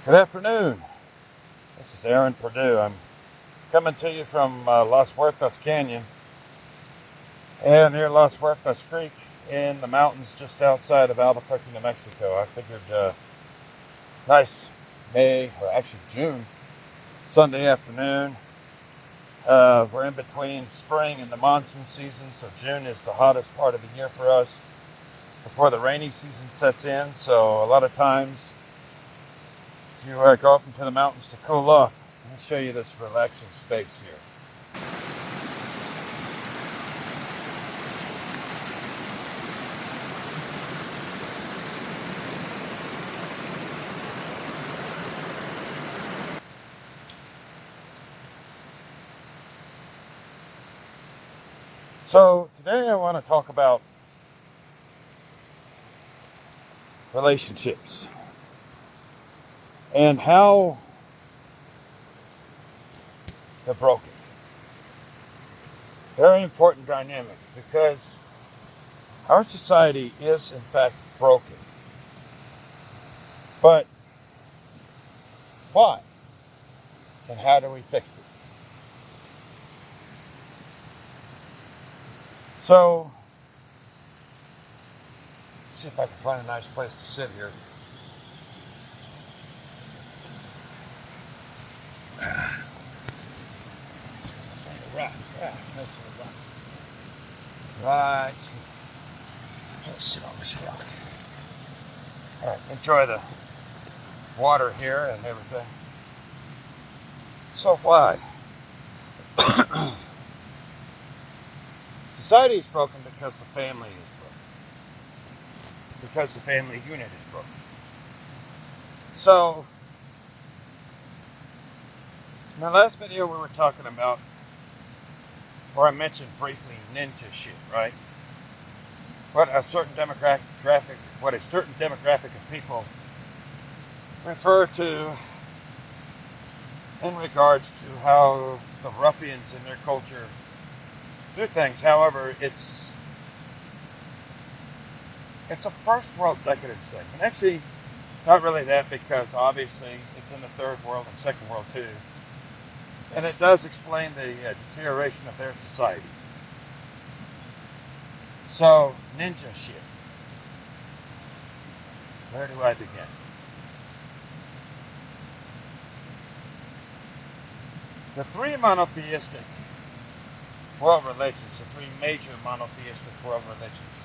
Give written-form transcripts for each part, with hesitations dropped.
Good afternoon. This is Aaron Purdue. I'm coming to you from Los Huertas Canyon and near Los Huertas Creek in the mountains just outside of Albuquerque, New Mexico. I figured nice May, or actually June, Sunday afternoon. We're in between spring and the monsoon season, so June is the hottest part of the year for us before the rainy season sets in. So a lot of times you go up into the mountains to cool off. Let me show you this relaxing space here. So today I want to talk about relationships and how they're broken. Very important dynamics because our society is in fact broken. But why? And how do we fix it? So, let's see if I can find a nice place to sit here. Right. Right. Let's sit on this rock. All right, enjoy the water here and everything. So why? Society is broken because the family is broken. Because the family unit is broken. So, in the last video we were talking about, or I mentioned briefly, ninja shit, right? What a certain demographic of people refer to in regards to how the ruffians in their culture do things. However, it's a first world decadence thing. And actually, not really that, because obviously it's in the third world and second world too. And it does explain the deterioration of their societies. So, ninja shit. Where do I begin? The three monotheistic world religions, the three major monotheistic world religions,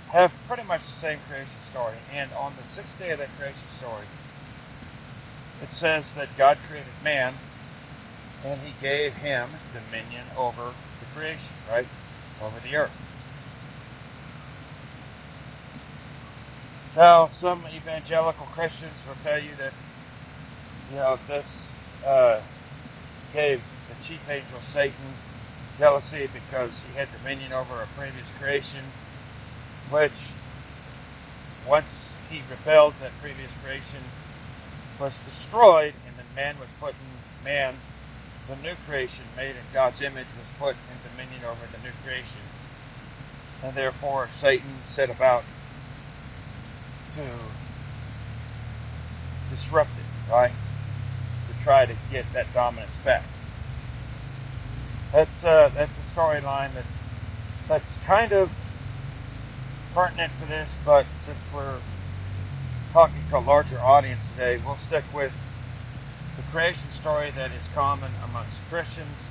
have pretty much the same creation story. And on the sixth day of that creation story, it says that God created man and he gave him dominion over the creation, right? Over the earth. Now, some evangelical Christians will tell you that, this gave the chief angel Satan jealousy because he had dominion over a previous creation, which once he rebelled, that previous creation was destroyed, and then the new creation made in God's image, was put in dominion over the new creation. And therefore Satan set about to disrupt it, right? To try to get that dominance back. That's a storyline that's kind of pertinent to this, but since we're talking to a larger audience today, we'll stick with the creation story that is common amongst Christians,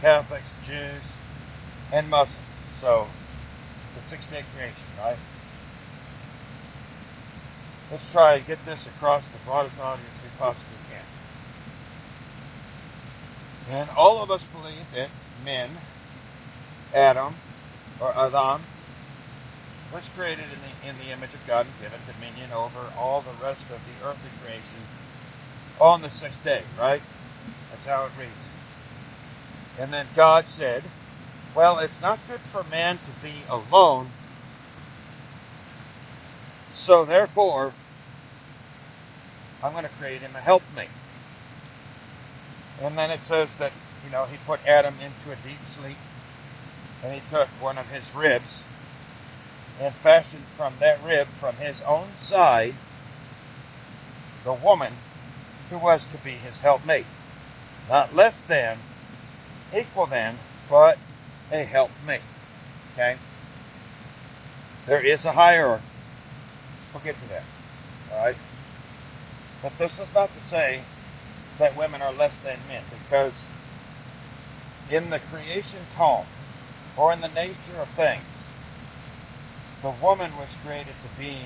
Catholics, Jews, and Muslims. So, the six-day creation, right? Let's try to get this across the broadest audience we possibly can. And all of us believe that men, Adam, was created in the image of God and given dominion over all the rest of the earthly creation on the sixth day, right? That's how it reads. And then God said, well, it's not good for man to be alone, so therefore, I'm going to create him a helpmate. And then it says that, he put Adam into a deep sleep, and he took one of his ribs and fashioned from that rib, from his own side, the woman who was to be his helpmate. Not less than, equal than, but a helpmate. Okay? There is a hierarchy. We'll get to that. Alright? But this is not to say that women are less than men, because in the creation tone, or in the nature of things, the woman was created to be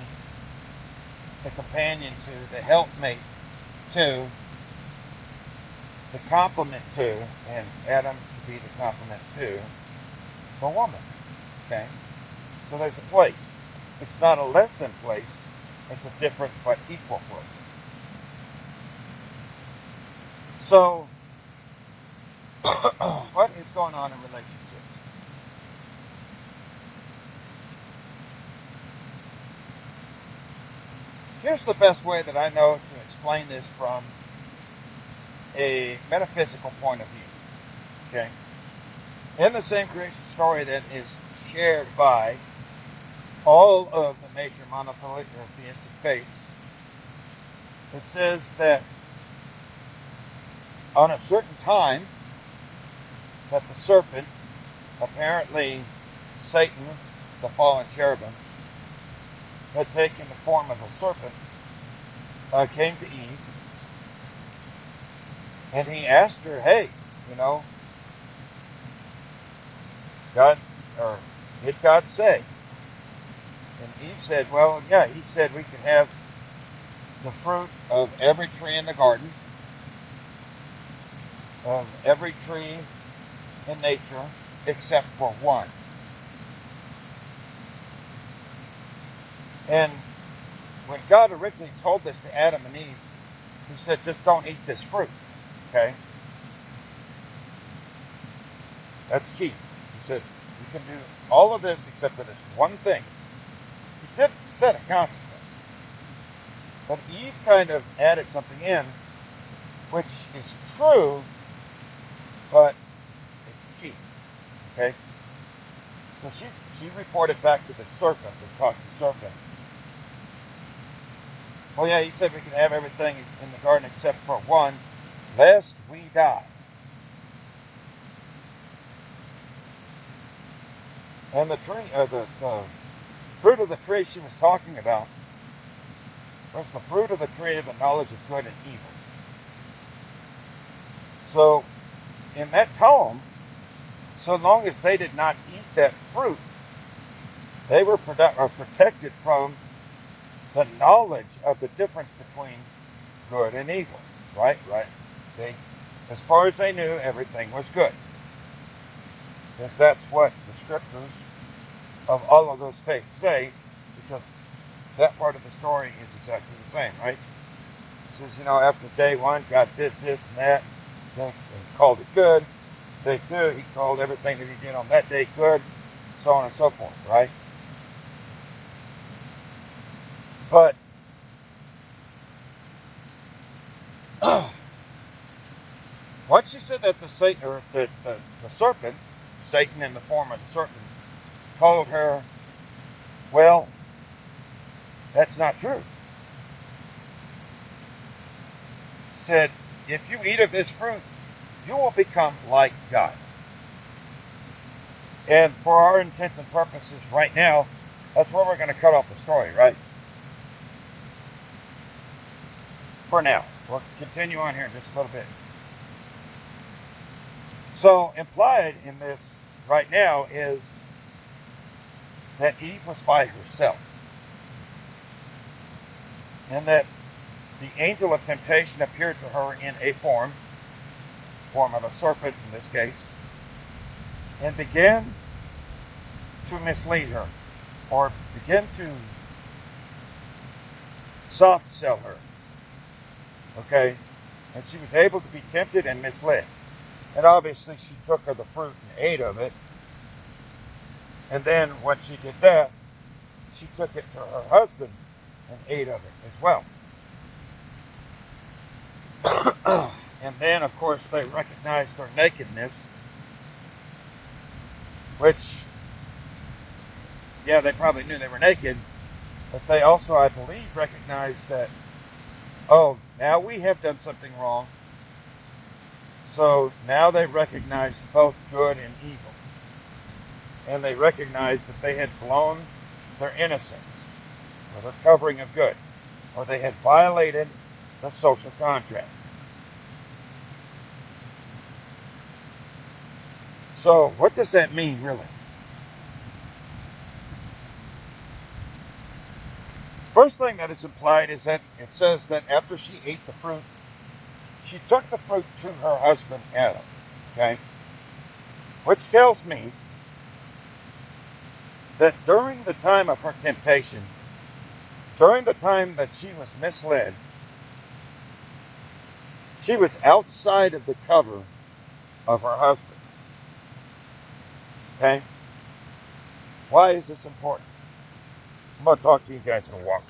the companion to, the helpmate to, the complement to, and Adam to be the complement to the woman. Okay? So there's a place. It's not a less than place, it's a different but equal place. So, what is going on in relationships? Here's the best way that I know to explain this from a metaphysical point of view. Okay? In the same creation story that is shared by all of the major monotheistic or theistic faiths, it says that on a certain time that the serpent, apparently Satan, the fallen cherubim, had taken the form of a serpent, came to Eve, and he asked her, hey, God, or did God say? And Eve said, well, yeah, he said we could have the fruit of every tree in the garden, of every tree in nature, except for one. And when God originally told this to Adam and Eve, he said, just don't eat this fruit. Okay? That's key. He said, you can do all of this except for this one thing. He didn't set a consequence. But Eve kind of added something in, which is true, but it's key. Okay? So she reported back to the serpent, the talking serpent. Well, yeah, he said we can have everything in the garden except for one, lest we die. And the tree, the fruit of the tree she was talking about was the fruit of the tree of the knowledge of good and evil. So, in that tone, so long as they did not eat that fruit, they were protected from the knowledge of the difference between good and evil. Right? As far as they knew, everything was good. Because that's what the scriptures of all of those faiths say, because that part of the story is exactly the same, right? It says, after day one, God did this and that, and called it good. Day two, he called everything that he did on that day good, so on and so forth, right? But once she said that the serpent, Satan in the form of the serpent, told her, well, that's not true. Said, if you eat of this fruit, you will become like God. And for our intents and purposes right now, that's where we're going to cut off the story, right? For now. We'll continue on here in just a little bit. So, implied in this right now is that Eve was by herself. And that the angel of temptation appeared to her in a form of a serpent in this case, and began to mislead her, or begin to soft sell her. Okay? And she was able to be tempted and misled. And obviously she took of the fruit and ate of it. And then when she did that, she took it to her husband and ate of it as well. And then, of course, they recognized their nakedness, which yeah, they probably knew they were naked, but they also, I believe, recognized that, oh, now we have done something wrong. So now they recognized both good and evil. And they recognized that they had blown their innocence, or their covering of good, or they had violated the social contract. So what does that mean, really? First thing that is implied is that it says that after she ate the fruit, she took the fruit to her husband Adam. Okay? Which tells me that during the time of her temptation, during the time that she was misled, she was outside of the cover of her husband. Okay? Why is this important? I'm going to talk to you guys in a walk.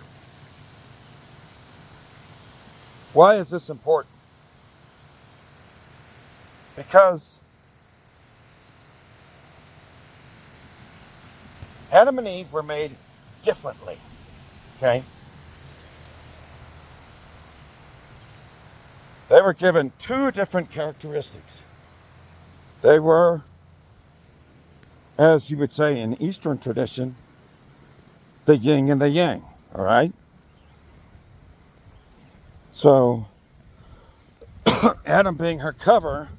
Why is this important? Because Adam and Eve were made differently. Okay? They were given two different characteristics. They were, as you would say in Eastern tradition, the yin and the yang. All right? So, Adam being her cover,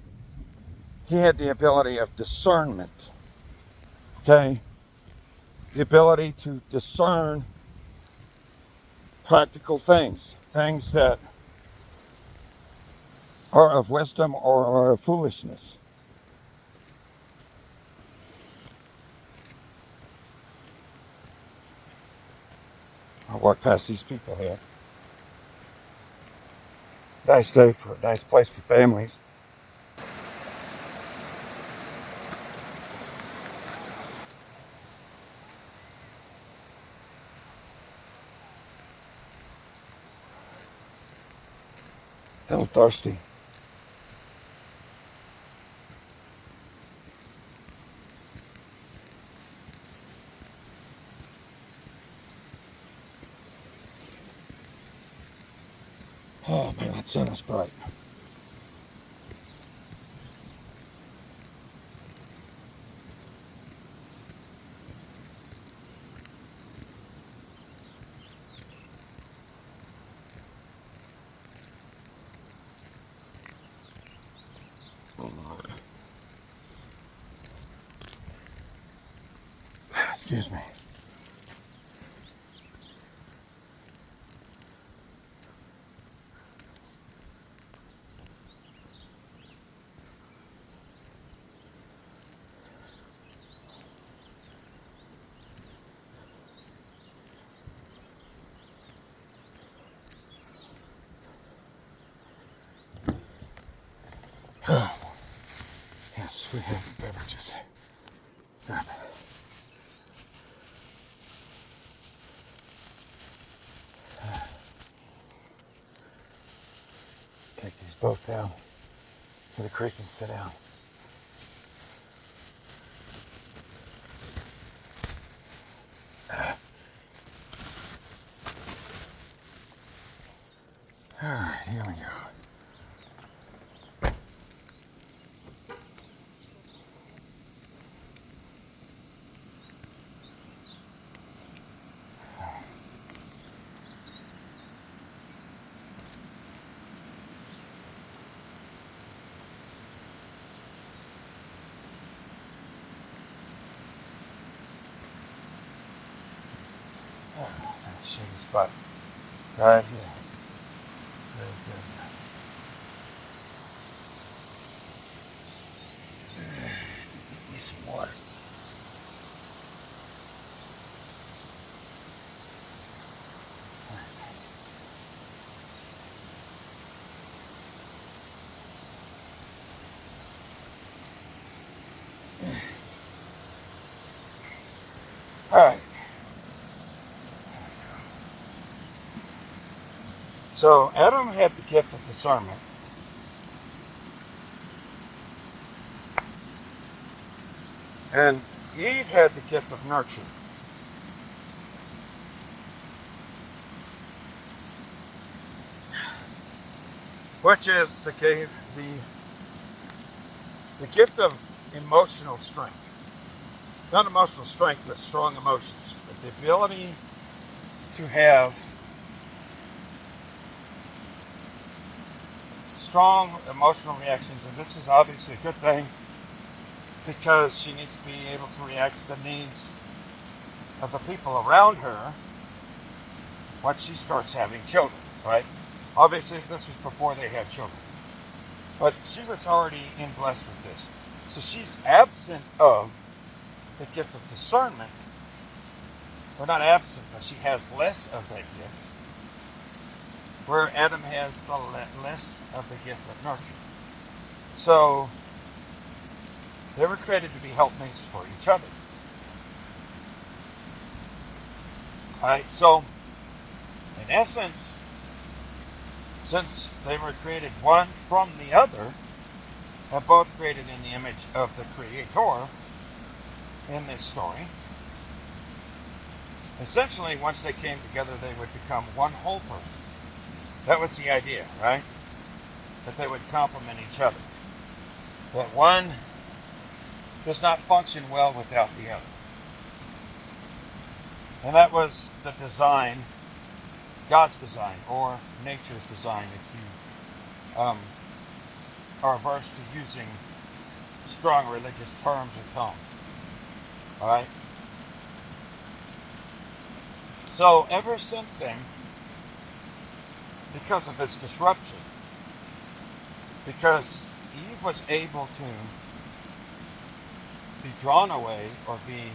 he had the ability of discernment. Okay? The ability to discern practical things. Things that are of wisdom or are of foolishness. I'll walk past these people here. Nice day for a nice place for families. A little thirsty. Oh man, that sun is bright. Excuse me. Yes, we have beverages. Good. Take these both down to the creek and sit down. All right, here we go. Shady spot right here. Very good. Need some water. All right. So Adam had the gift of discernment. And Eve had the gift of nurture. which is the gift of emotional strength. Not emotional strength, but strong emotions. The ability to have strong emotional reactions, and this is obviously a good thing because she needs to be able to react to the needs of the people around her once she starts having children, right? Obviously, this was before they had children. But she was already blessed with this. So she's absent of the gift of discernment. Or not absent, but she has less of that gift. Where Adam has the less of the gift of nurture. So, they were created to be helpmates for each other. Alright, so, in essence, since they were created one from the other, and both created in the image of the Creator in this story, essentially, once they came together, they would become one whole person. That was the idea, right? That they would complement each other. That one does not function well without the other. And that was the design, God's design, or nature's design, if you are averse to using strong religious terms or tones. Alright? So, ever since then, because of its disruption, because Eve was able to be drawn away or be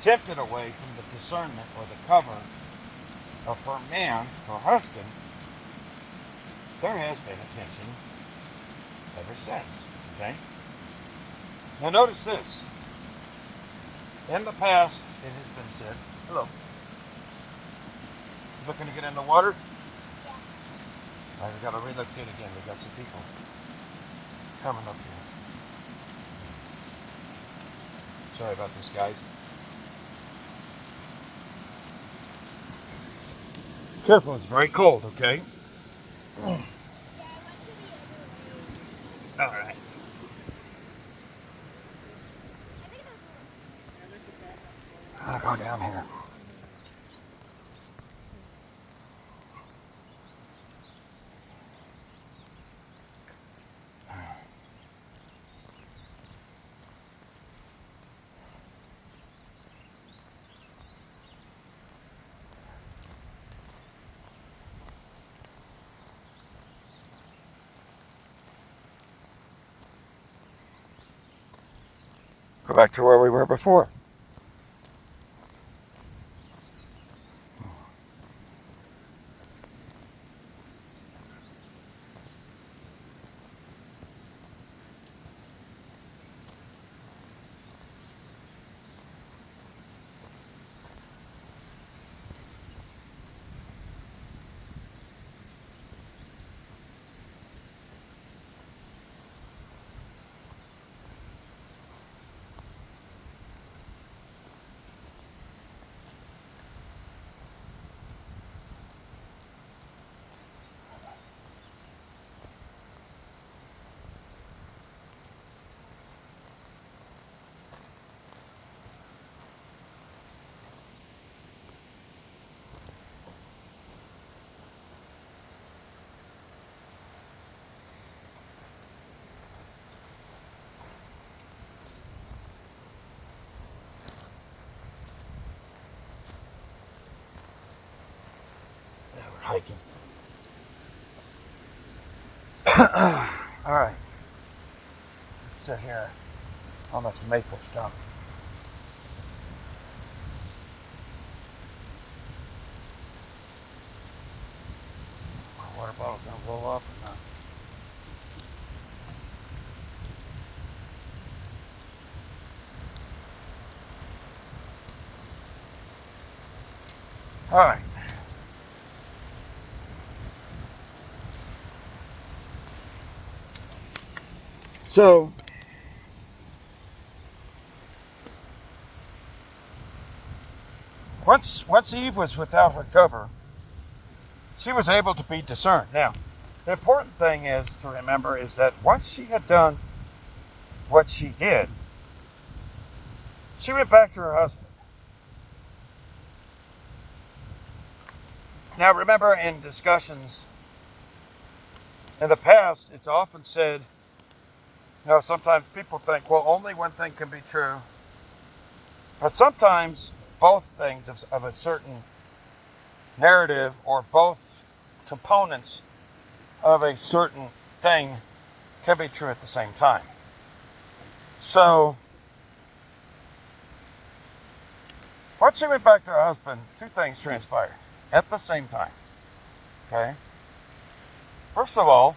tempted away from the discernment or the cover of her man, her husband, there has been a tension ever since. Okay? Now notice this. In the past, it has been said, hello, looking to get in the water? Yeah. All right, we got to relocate again. We got some people coming up here. Sorry about this, guys. Careful, it's very cold, okay? All right. I'll go down here. Go back to where we were before. Hiking. All right. Let's sit here on this maple stump. My water bottle's gonna blow off or not? All right. So, once Eve was without her cover, she was able to be discerned. Now, The important thing is to remember is that once she had done what she did, she went back to her husband. Now remember, in discussions in the past, it's often said, sometimes people think, well, only one thing can be true. But sometimes both things of a certain narrative or both components of a certain thing can be true at the same time. So, once she went back to her husband, two things transpired at the same time. Okay? First of all,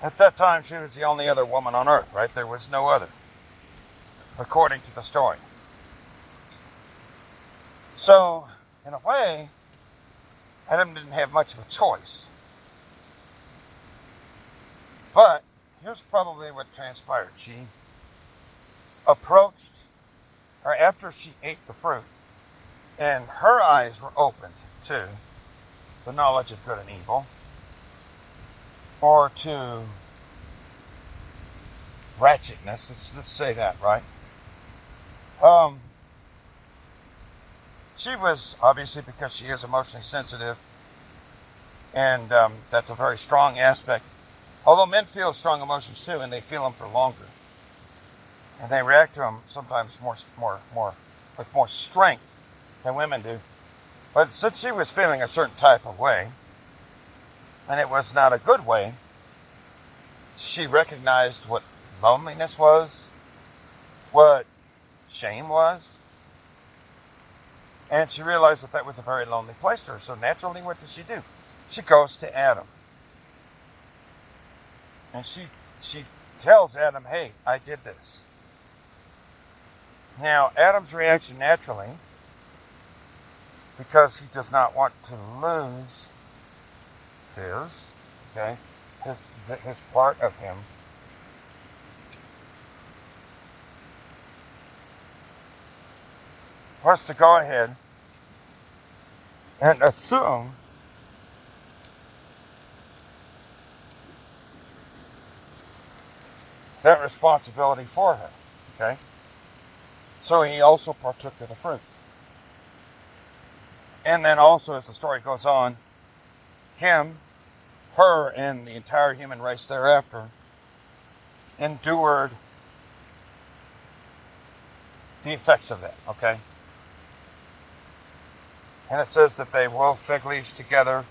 at that time she was the only other woman on earth, right? There was no other, according to the story. So, in a way, Adam didn't have much of a choice. But here's probably what transpired. She approached, or after she ate the fruit, and her eyes were opened to the knowledge of good and evil, or to Ratchenesd. Let's say that, right? She was, obviously, because she is emotionally sensitive, and that's a very strong aspect. Although men feel strong emotions too, and they feel them for longer, and they react to them sometimes more with more strength than women do. But since she was feeling a certain type of way, and it was not a good way, she recognized what loneliness was, what shame was, and she realized that that was a very lonely place to her. So naturally, what did she do? She goes to Adam. And she tells Adam, hey, I did this. Now, Adam's reaction naturally, because he does not want to lose his part of him, was to go ahead and assume that responsibility for her. Okay? So he also partook of the fruit. And then also, as the story goes on, him, her, and the entire human race thereafter endured the effects of that. Okay? And it says that they wove fig leaves together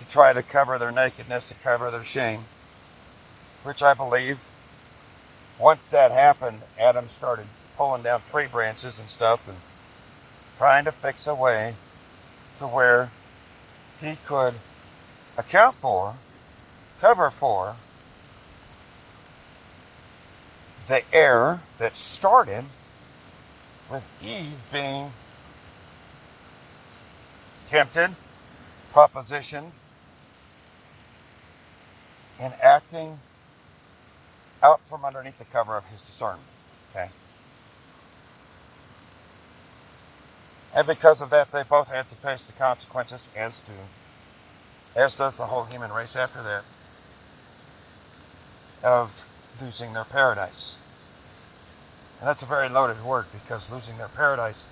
to try to cover their nakedness, to cover their shame, which I believe, once that happened, Adam started pulling down tree branches and stuff and trying to fix a way to where he could account for, cover for the error that started with Eve being tempted, propositioned, and acting out from underneath the cover of his discernment. Okay? And because of that, they both had to face the consequences, as does the whole human race after that, of losing their paradise. And that's a very loaded word, because losing their paradise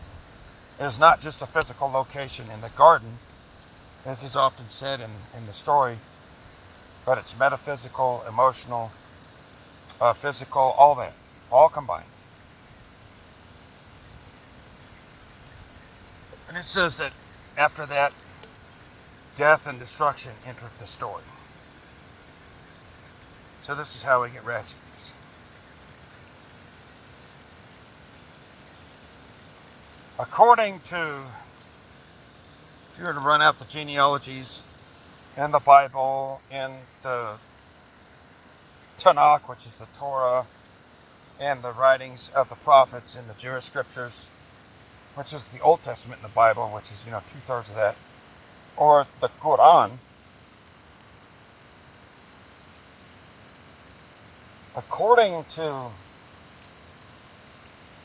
is not just a physical location in the garden, as is often said in the story, but it's metaphysical, emotional, physical, all that, all combined. And it says that after that, death and destruction entered the story. So this is how we get Ratchenesd. According to, if you were to run out the genealogies in the Bible, in the Tanakh, which is the Torah, and the writings of the prophets in the Jewish scriptures, which is the Old Testament in the Bible, which is, 2/3 of that, or the Quran, according to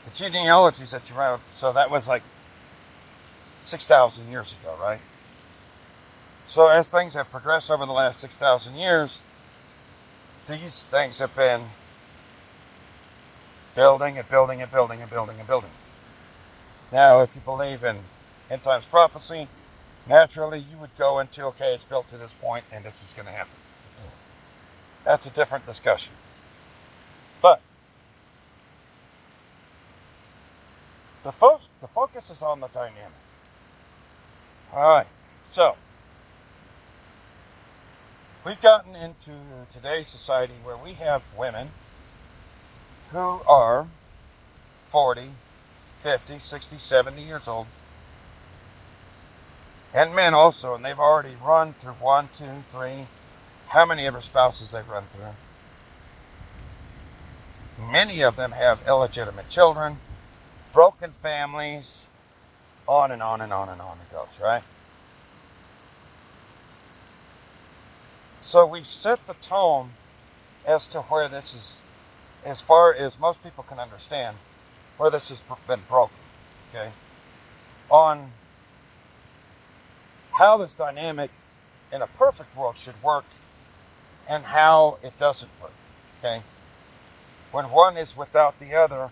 the genealogies that you wrote, so that was like 6,000 years ago, right? So as things have progressed over the last 6,000 years, these things have been building and building and building and building and building. Now, if you believe in end times prophecy, naturally you would go into, okay, it's built to this point and this is going to happen. That's a different discussion. But the focus is on the dynamic. All right, so we've gotten into today's society where we have women who are 40, 50, 60, 70 years old, and men also, and they've already run through 1, 2, 3, how many ever spouses they've run through. Many of them have illegitimate children, broken families, on and on and on and on it goes, right? So we set the tone as to where this is, as far as most people can understand, where this has been broken, okay? On how this dynamic in a perfect world should work and how it doesn't work, okay? When one is without the other,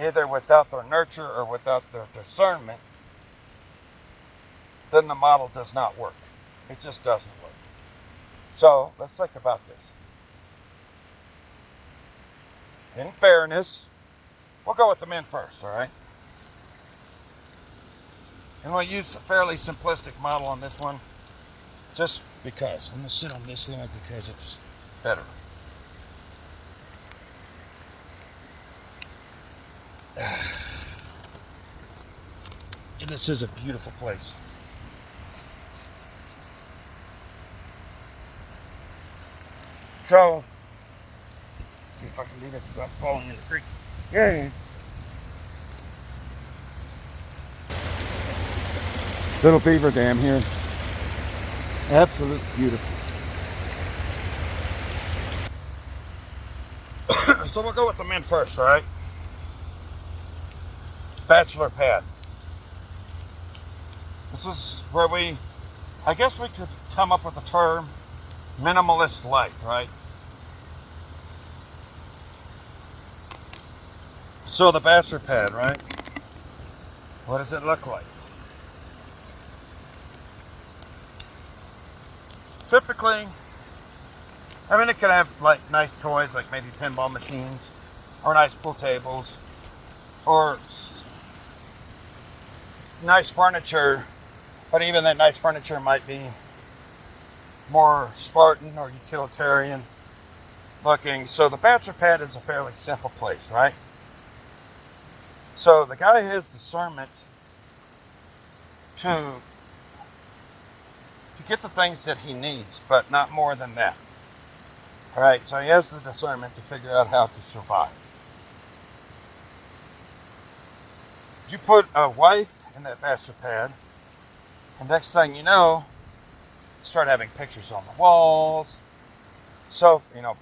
either without their nurture or without their discernment, then the model does not work. It just doesn't work. So let's think about this. In fairness, we'll go with the men first, all right? And we'll use a fairly simplistic model on this one, just because. I'm going to sit on this log because it's better. And this is a beautiful place. So, see if I can do this without falling in the creek. Yeah. Little beaver dam here. Absolutely beautiful. So we'll go with the men first, all right? Bachelor pad. This is where I guess we could come up with a term, minimalist life, right? So the bachelor pad, right? What does it look like? Typically, I mean, it could have like nice toys, like maybe pinball machines, or nice pool tables, or nice furniture, but even that nice furniture might be more Spartan or utilitarian looking. So the bachelor pad is a fairly simple place, right? So the guy has discernment to get the things that he needs, but not more than that. All right, so he has the discernment to figure out how to survive. You put a wife in that bachelor pad, and next thing you know, start having pictures on the walls,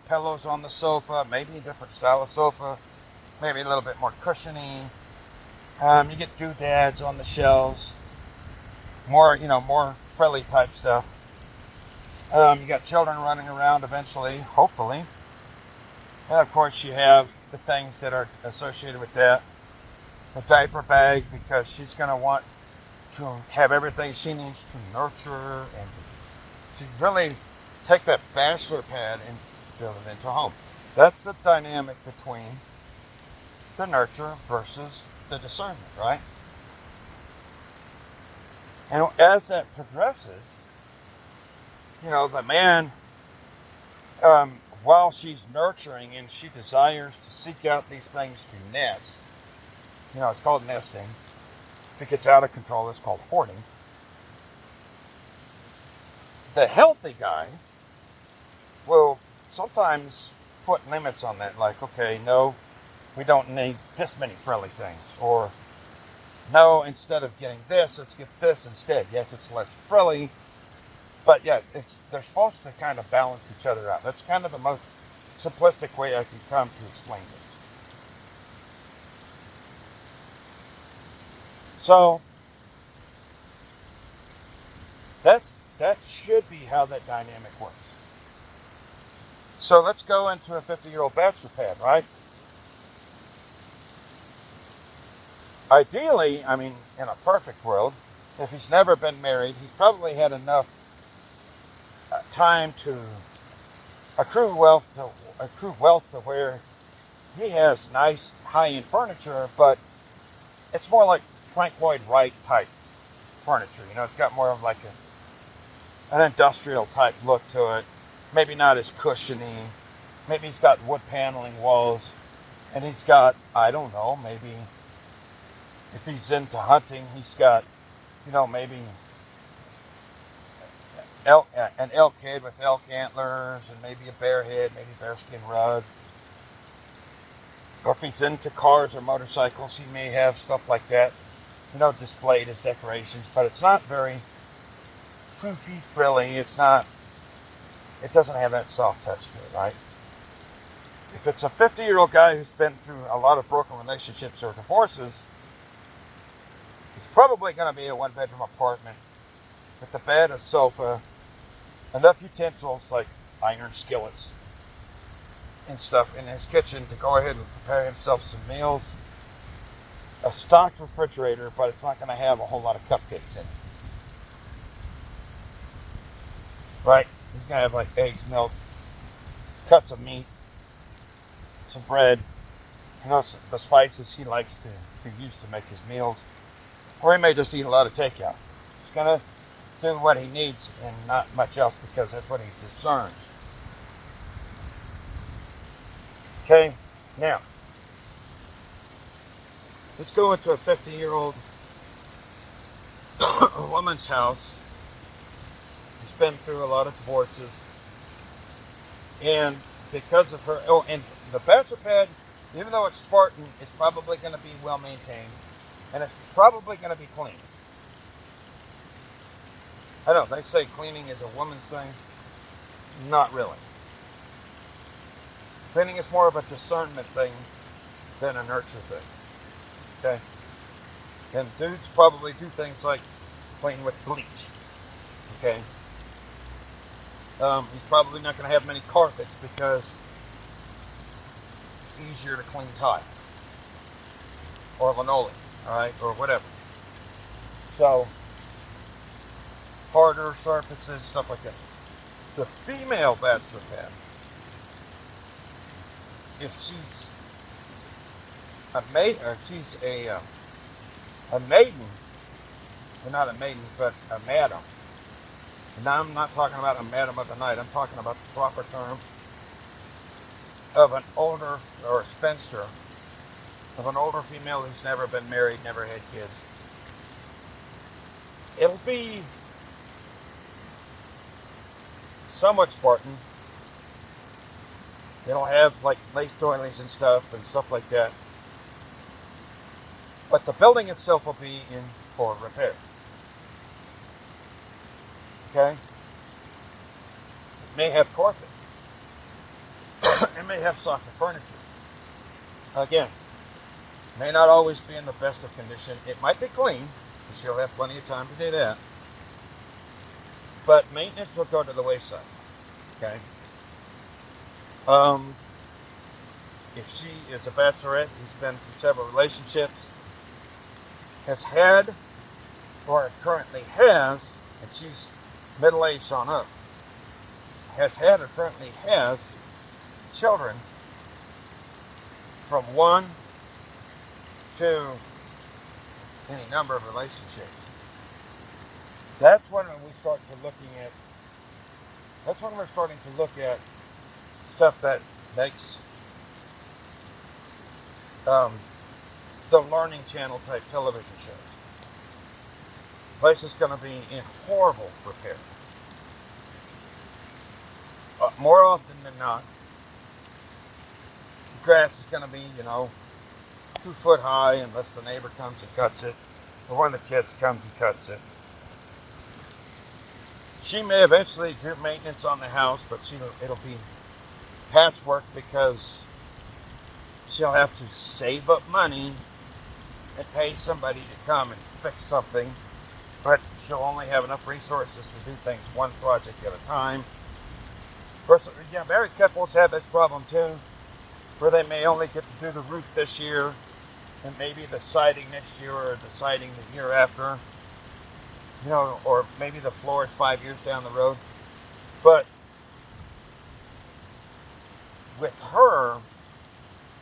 pillows on the sofa, maybe a different style of sofa, maybe a little bit more cushiony. You get doodads on the shelves, more frilly type stuff. You got children running around eventually, hopefully. And of course you have the things that are associated with that. The diaper bag, because she's going to want to have everything she needs to nurture and to really take that bachelor pad and build it into a home. That's the dynamic between the nurture versus the discernment, right? And as that progresses, the man, while she's nurturing and she desires to seek out these things to nest, it's called nesting. If it gets out of control, it's called hoarding. The healthy guy will sometimes put limits on that, like, okay, no, we don't need this many frilly things, or no, instead of getting this, let's get this instead. Yes, it's less frilly, but yeah, they're supposed to kind of balance each other out. That's kind of the most simplistic way I can come to explain this. So that should be how that dynamic works. So let's go into a 50-year-old bachelor pad, right? Ideally, I mean, in a perfect world, if he's never been married, he probably had enough time to accrue wealth to where he has nice high-end furniture, but it's more like Frank Lloyd Wright type furniture. You know, it's got more of like an industrial type look to it. Maybe not as cushiony. Maybe he's got wood paneling walls, and he's got, I don't know, maybe if he's into hunting, he's got, you know, maybe an elk head with elk antlers, and maybe a bear head, maybe bearskin rug. Or if he's into cars or motorcycles, he may have stuff like that, you know, displayed as decorations. But it's not very foofy, frilly. It doesn't have that soft touch to it, right? If it's a 50-year-old guy who's been through a lot of broken relationships or divorces, it's probably going to be a one-bedroom apartment with a bed, a sofa, enough utensils like iron skillets and stuff in his kitchen to go ahead and prepare himself some meals. A stocked refrigerator, but it's not going to have a whole lot of cupcakes in it. Right? He's going to have like eggs, milk, cuts of meat, some bread, you know, the spices he likes to use to make his meals. Or he may just eat a lot of takeout. He's going to do what he needs and not much else because that's what he discerns. Okay, now, let's go into a 50-year-old woman's house who's been through a lot of divorces. And because of her, and the bachelor pad, even though it's Spartan, it's probably going to be well maintained. And it's probably going to be clean. I don't know, they say cleaning is a woman's thing. Not really. Cleaning is more of a discernment thing than a nurture thing. Okay? And dudes probably do things like clean with bleach. Okay? He's probably not going to have many carpets because it's easier to clean tile. Or linoleum. Alright? Or whatever. So, harder surfaces, stuff like that. The female bachelor pad, if she's a maiden, or she's a maiden, well, not a maiden, but a madam. And now I'm not talking about a madam of the night. I'm talking about the proper term of an older, or a spinster, of an older female who's never been married, never had kids. It'll be somewhat Spartan. It'll have like lace doilies and stuff like that. But the building itself will be in for repair. Okay? It may have carpet. It may have softer furniture. Again, may not always be in the best of condition. It might be clean, and she'll have plenty of time to do that. But maintenance will go to the wayside. Okay? If she is a bachelorette who's been through several relationships, has had, or currently has, and she's middle-aged on up, has had or currently has children from one to any number of relationships. That's when we start to looking at. That's when we're starting to look at stuff that makes the Learning Channel type television shows. The place is going to be in horrible repair. More often than not, the grass is going to be, 2 foot high unless the neighbor comes and cuts it, or one of the kids comes and cuts it. She may eventually do maintenance on the house, but it'll be patchwork because she'll have to save up money and pay somebody to come and fix something but she'll only have enough resources to do things one project at a time. Of course, married couples have this problem too, where they may only get to do the roof this year, and maybe the siding next year, or the siding the year after, or maybe the floor is 5 years down the road. But with her,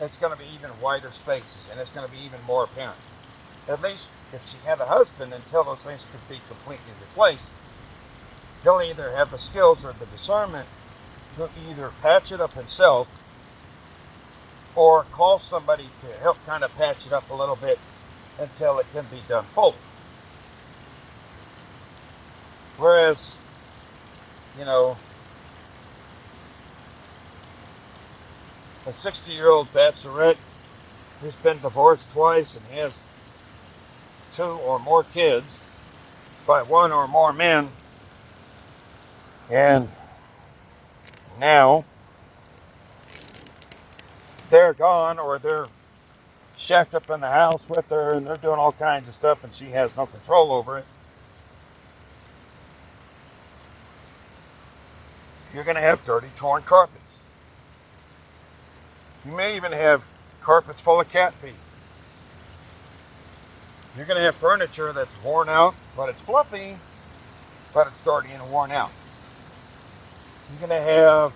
it's going to be even wider spaces, and it's going to be even more apparent. At least if she had a husband, until those things could be completely replaced, he'll either have the skills or the discernment to either patch it up himself or call somebody to help kind of patch it up a little bit until it can be done fully. Whereas, a 60-year-old bachelorette who's been divorced twice and has 2 or more kids by 1 or more men, and now they're gone, or they're shacked up in the house with her, and they're doing all kinds of stuff, and she has no control over it. You're going to have dirty, torn carpets. You may even have carpets full of cat pee. You're going to have furniture that's worn out, but it's fluffy, but it's dirty and worn out. You're going to have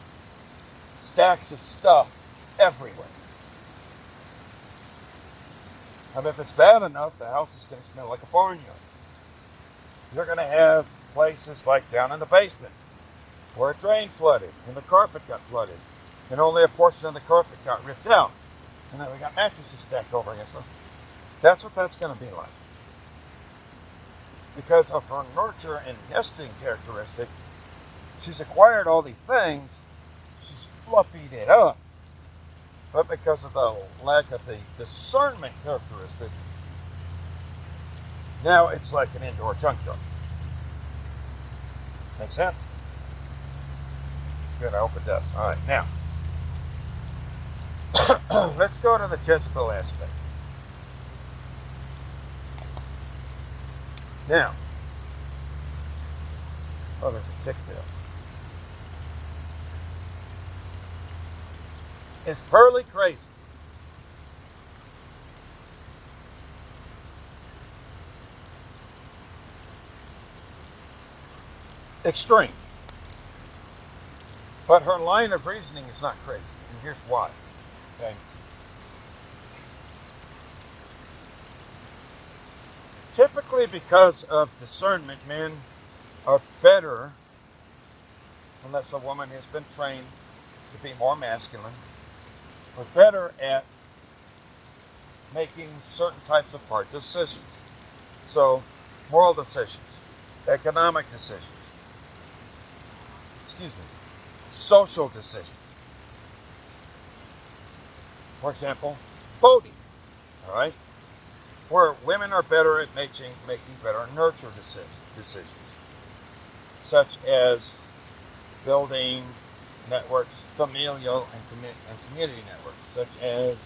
stacks of stuff everywhere. And if it's bad enough, the house is going to smell like a barnyard. You're going to have places like down in the basement where a drain flooded and the carpet got flooded and only a portion of the carpet got ripped out. And then we got mattresses stacked over against them. That's what that's going to be like. Because of her nurture and nesting characteristic, she's acquired all these things, she's fluffied it up. But because of the lack of the discernment characteristic, now it's like an indoor junkyard. Make sense? Good, I hope it does. All right, now, let's go to the Jezebel aspect. Now, there's a tick there. Is Pearly crazy? Extreme. But her line of reasoning is not crazy. And here's why. Okay. Typically, because of discernment, men are better, unless a woman has been trained to be more masculine, are better at making certain types of hard decisions. So, moral decisions, economic decisions, social decisions. For example, voting, all right? Where women are better at making better nurture decisions, such as building networks, familial and community networks, such as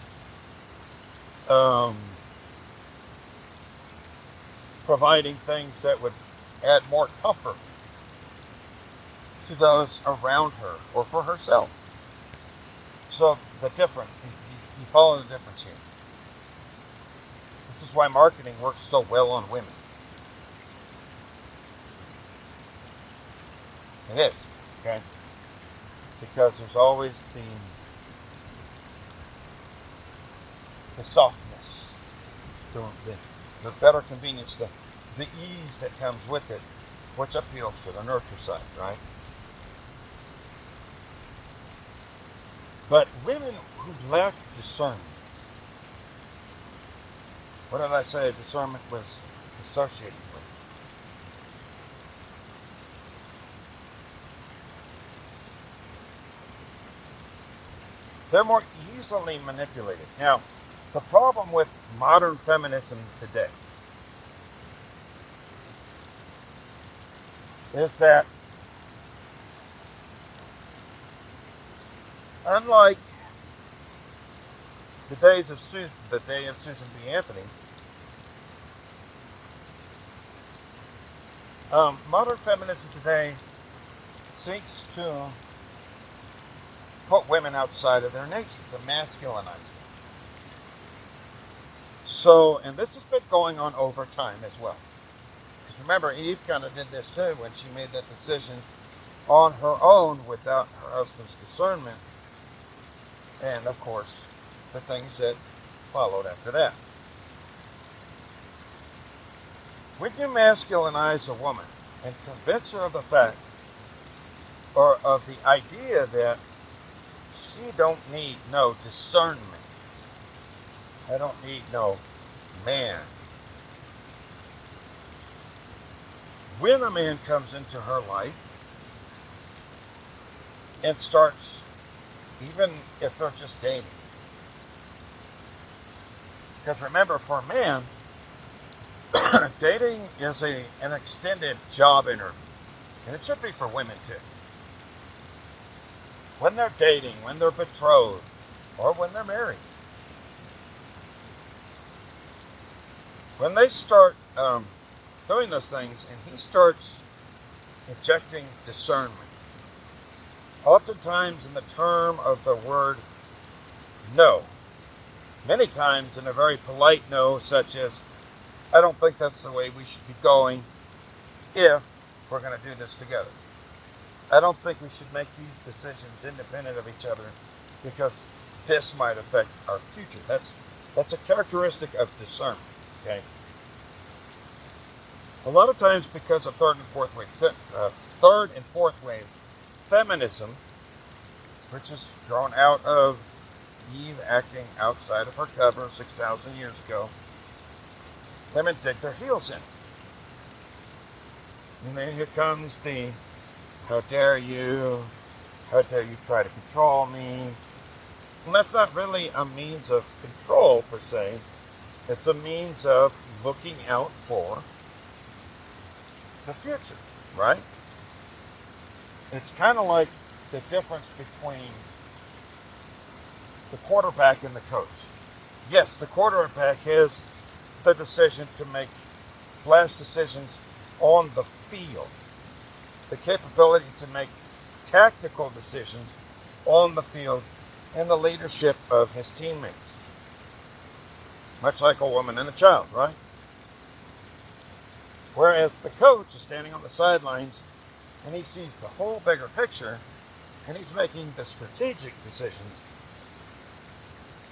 providing things that would add more comfort to those around her or for herself. So the difference, you follow the difference here. This is why marketing works so well on women. It is, okay? Because there's always the softness, the better convenience, the ease that comes with it, which appeals to the nurture side, right? But women who lack discernment, what did I say discernment was associated with? They're more easily manipulated. Now, the problem with modern feminism today is that, unlike the day of Susan B. Anthony, Modern feminism today seeks to put women outside of their nature, to masculinize them. So, and this has been going on over time as well. Because remember, Eve kind of did this too when she made that decision on her own without her husband's discernment. And of course, the things that followed after that. When you masculinize a woman and convince her of the fact or of the idea that she don't need no discernment, I don't need no man. When a man comes into her life and starts, even if they're just dating, because remember, for a man, dating is an extended job interview, and it should be for women too. When they're dating, when they're betrothed, or when they're married, when they start doing those things, and he starts injecting discernment, oftentimes in the term of the word no, many times in a very polite no, such as, I don't think that's the way we should be going if we're going to do this together. I don't think we should make these decisions independent of each other because this might affect our future. That's a characteristic of discernment, okay? A lot of times because of third and fourth wave feminism, which is grown out of Eve acting outside of her cover 6,000 years ago, women dig their heels in. And then here comes the, how dare you try to control me. And that's not really a means of control per se. It's a means of looking out for the future, right? It's kind of like the difference between the quarterback and the coach. Yes, the quarterback has the decision to make flash decisions on the field, the capability to make tactical decisions on the field, and the leadership of his teammates. Much like a woman and a child, right? Whereas the coach is standing on the sidelines and he sees the whole bigger picture and he's making the strategic decisions.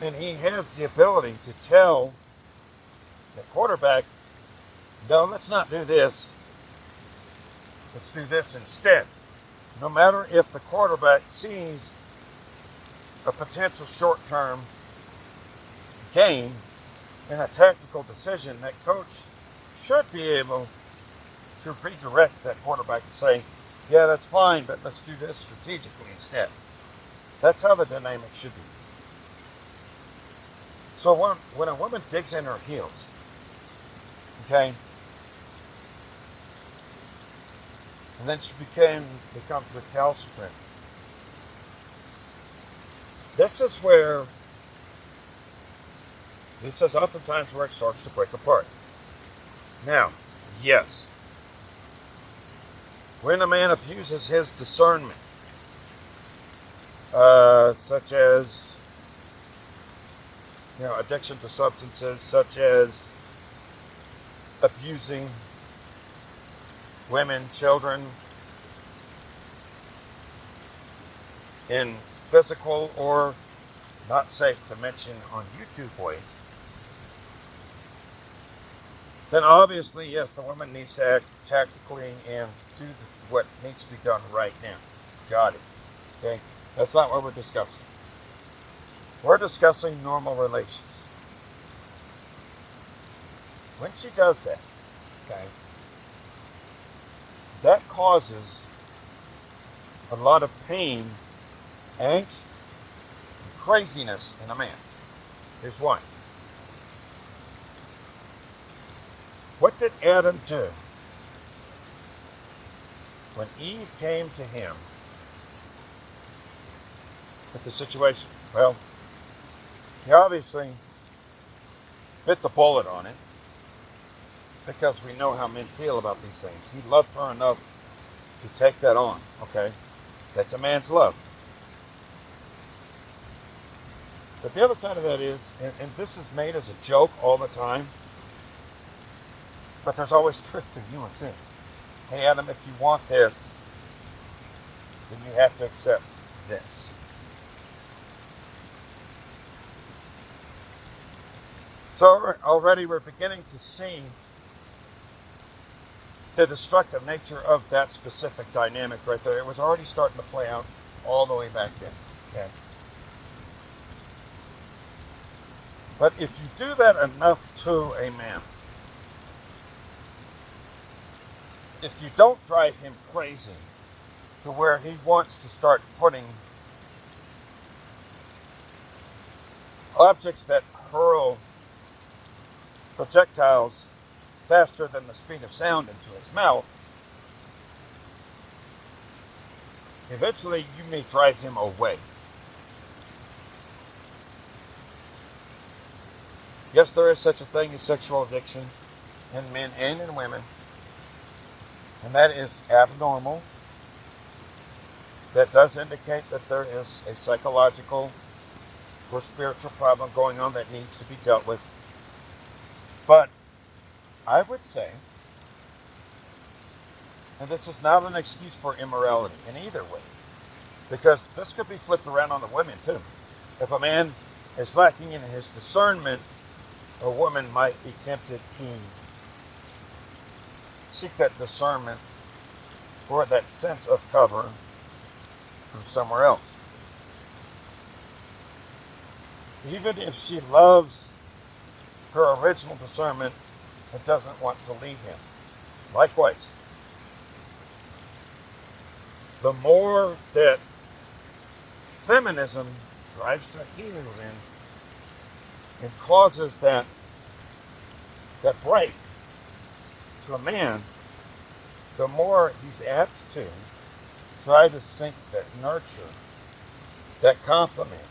And he has the ability to tell the quarterback, no, let's not do this. Let's do this instead. No matter if the quarterback sees a potential short-term gain in a tactical decision, that coach should be able to redirect that quarterback and say, yeah, that's fine, but let's do this strategically instead. That's how the dynamic should be. So when a woman digs in her heels, okay, and then she becomes recalcitrant, this is oftentimes where it starts to break apart. Now, yes, when a man abuses his discernment, such as, addiction to substances, such as abusing women, children, in physical or not safe to mention on YouTube ways, then obviously, yes, the woman needs to act tactically and do what needs to be done right now. Got it. Okay? That's not what we're discussing. We're discussing normal relations. When she does that, okay, that causes a lot of pain, angst, and craziness in a man. Here's why. What did Adam do when Eve came to him with the situation? Well, he obviously bit the bullet on it. because we know how men feel about these things. He loved her enough to take that on, okay? That's a man's love. But the other side of that is, and this is made as a joke all the time, but there's always truth to humor too. Hey Adam, if you want this, then you have to accept this. So already we're beginning to see the destructive nature of that specific dynamic right there. It was already starting to play out all the way back then. Okay. But if you do that enough to a man, if you don't drive him crazy to where he wants to start putting objects that hurl projectiles faster than the speed of sound into his mouth, eventually you may drive him away. Yes, there is such a thing as sexual addiction in men and in women, and that is abnormal. That does indicate that there is a psychological or spiritual problem going on that needs to be dealt with. But I would say, and this is not an excuse for immorality in either way, because this could be flipped around on the women too. If a man is lacking in his discernment, a woman might be tempted to seek that discernment or that sense of cover from somewhere else. Even if she loves her original discernment and doesn't want to leave him. Likewise, the more that feminism drives to heel and causes that break to a man, the more he's apt to try to seek that nurture, that compliment,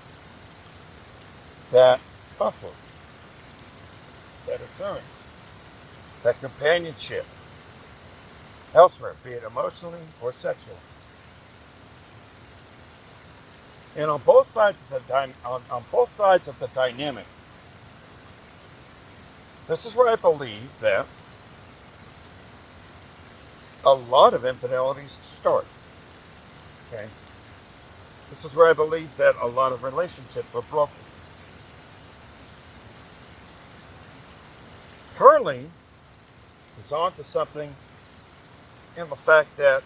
that comfort, that assurance, that companionship elsewhere, be it emotionally or sexually. And on both sides of the dynamic, this is where I believe that a lot of infidelities start. Okay? This is where I believe that a lot of relationships are broken. Curly is on to something in the fact that,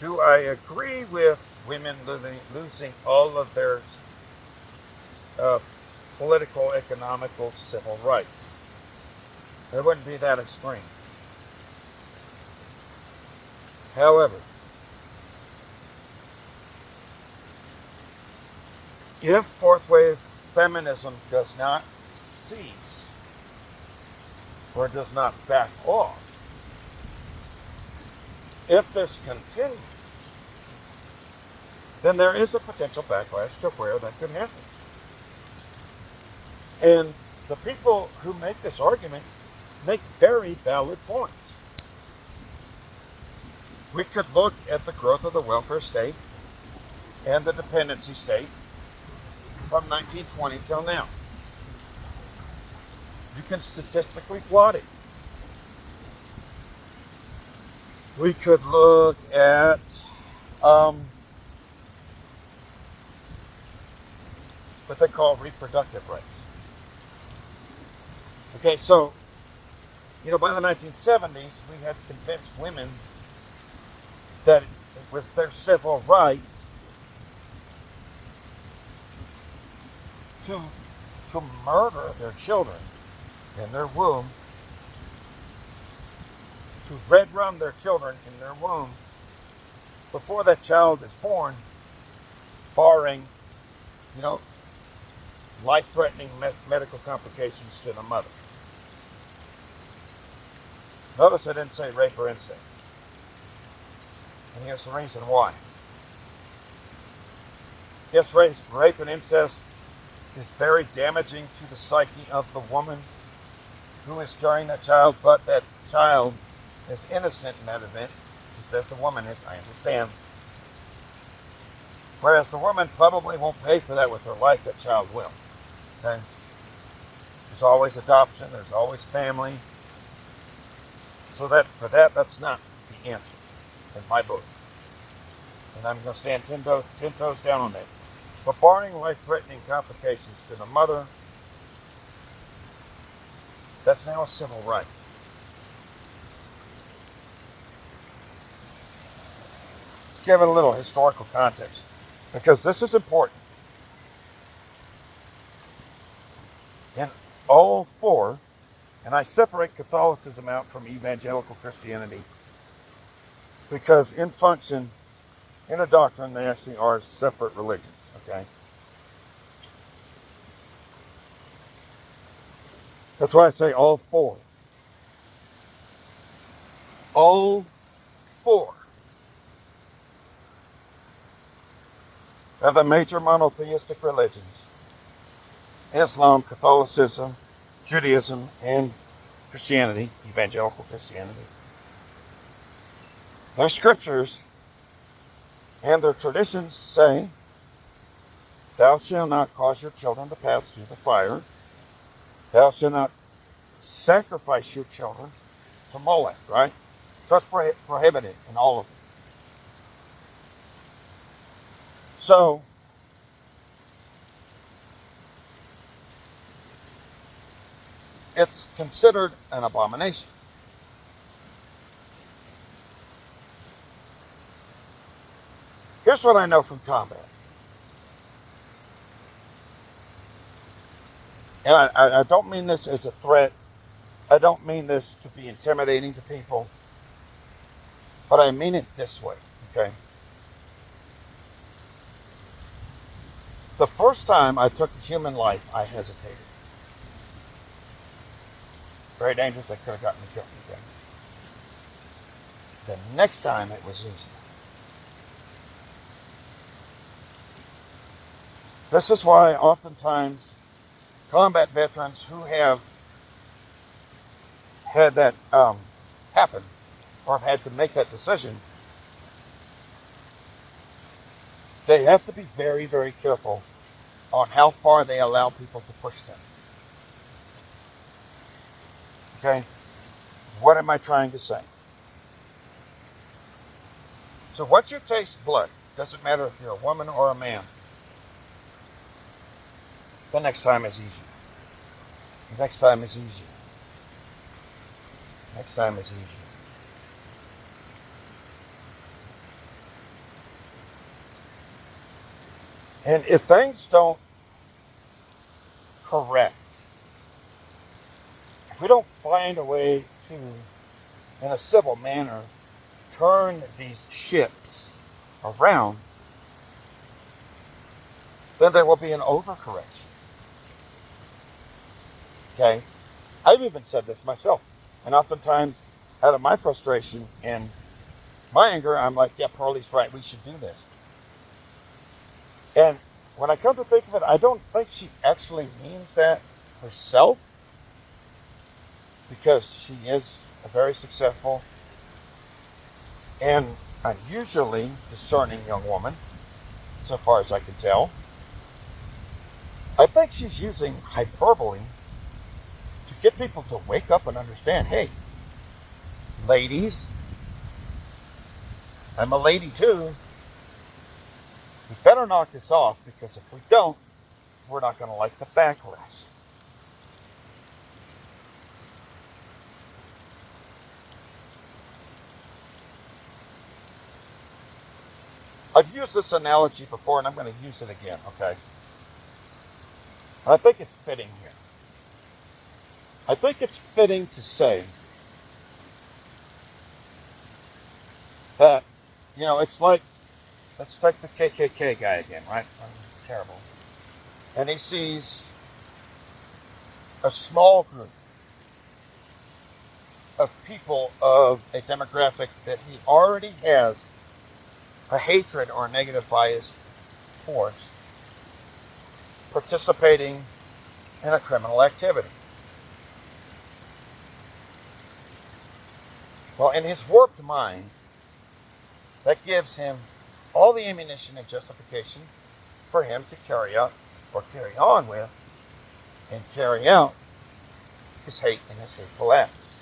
do I agree with women losing all of their political, economical, civil rights? It wouldn't be that extreme. However, if fourth wave feminism does not cease or does not back off, if this continues, then there is a potential backlash to where that could happen. And the people who make this argument make very valid points. We could look at the growth of the welfare state and the dependency state from 1920 till now. You can statistically plot it. We could look at what they call reproductive rights. Okay, so, by the 1970s, we had convinced women that it was their civil right to murder their children in their womb, to red rum their children in their womb before that child is born, barring, life-threatening medical complications to the mother. Notice I didn't say rape or incest. And here's the reason why. Yes, rape and incest is very damaging to the psyche of the woman, who is carrying that child, but that child is innocent in that event. He says the woman is, I understand. Whereas the woman probably won't pay for that with her life, that child will. Okay? There's always adoption, there's always family. So that for that's not the answer in my book. And I'm going to stand 10 toes down on that. But barring life-threatening complications to the mother, that's now a civil right. Let's give it a little historical context, because this is important. In all four, and I separate Catholicism out from evangelical Christianity, because in function, in a doctrine, they actually are separate religions, okay? That's why I say all four. All four of the major monotheistic religions, Islam, Catholicism, Judaism, and Christianity, evangelical Christianity, their scriptures and their traditions say, thou shalt not cause your children to pass through the fire. Thou shalt not sacrifice your children to Molech, right? So it's prohibited in all of them. So, it's considered an abomination. Here's what I know from combat. And I don't mean this as a threat. I don't mean this to be intimidating to people. But I mean it this way, okay? The first time I took a human life, I hesitated. Very dangerous. They could have gotten me killed. Okay? The next time it was easy. This is why oftentimes combat veterans who have had that happen or have had to make that decision, they have to be very, very careful on how far they allow people to push them. Okay? What am I trying to say? So once you taste blood, doesn't matter if you're a woman or a man, the next time is easier. The next time is easier. Next time is easier. And if things don't correct, if we don't find a way to, in a civil manner, turn these ships around, then there will be an overcorrection. Okay? I've even said this myself. And oftentimes, out of my frustration and my anger, I'm like, yeah, Pearlie's right, we should do this. And when I come to think of it, I don't think she actually means that herself, because she is a very successful and unusually discerning young woman, so far as I can tell. I think she's using hyperbole to get people to wake up and understand, hey, ladies, I'm a lady too, we better knock this off, because if we don't, we're not going to like the backlash. I've used this analogy before, and I'm going to use it again, okay? And I think it's fitting here. I think it's fitting to say that, it's like, let's take the KKK guy again, right? Terrible. And he sees a small group of people of a demographic that he already has a hatred or a negative bias towards, participating in a criminal activity. Well, in his warped mind, that gives him all the ammunition and justification for him to carry out or carry on with and carry out his hate and his hateful acts.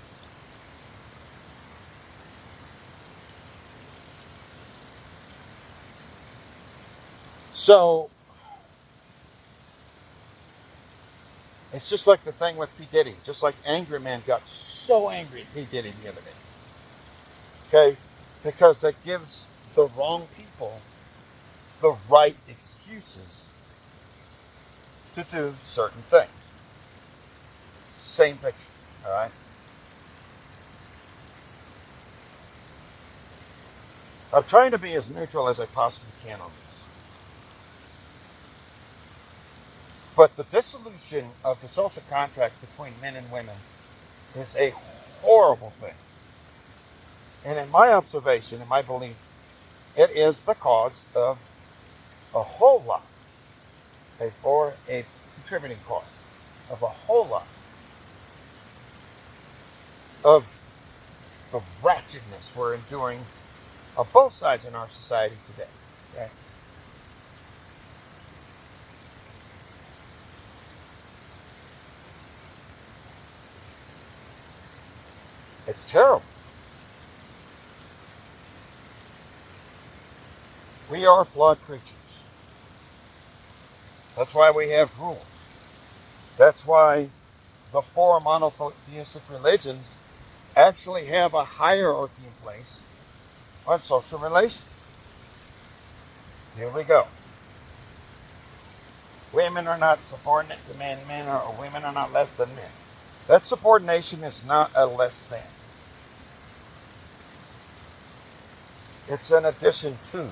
So, it's just like the thing with P. Diddy. Just like Angry Man got so angry at P. Diddy the other day. Okay? Because that gives the wrong people the right excuses to do certain things. Same picture. Alright? I'm trying to be as neutral as I possibly can on this. But the dissolution of the social contract between men and women is a horrible thing. And in my observation, in my belief, it is the cause of a whole lot, or a contributing cause of a whole lot of the wretchedness we're enduring on both sides in our society today. Okay? It's terrible. We are flawed creatures. That's why we have rules. That's why the four monotheistic religions actually have a hierarchy in place on social relations. Here we go. Women are not subordinate to men. Women are not less than men. That subordination is not a less than. It's an addition to.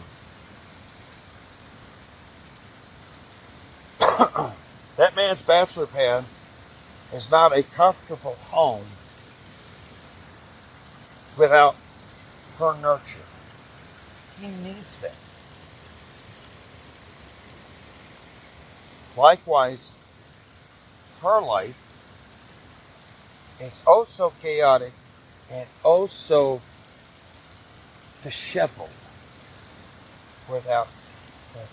That man's bachelor pad is not a comfortable home without her nurture. He needs that. Likewise, her life is oh so chaotic and oh so disheveled without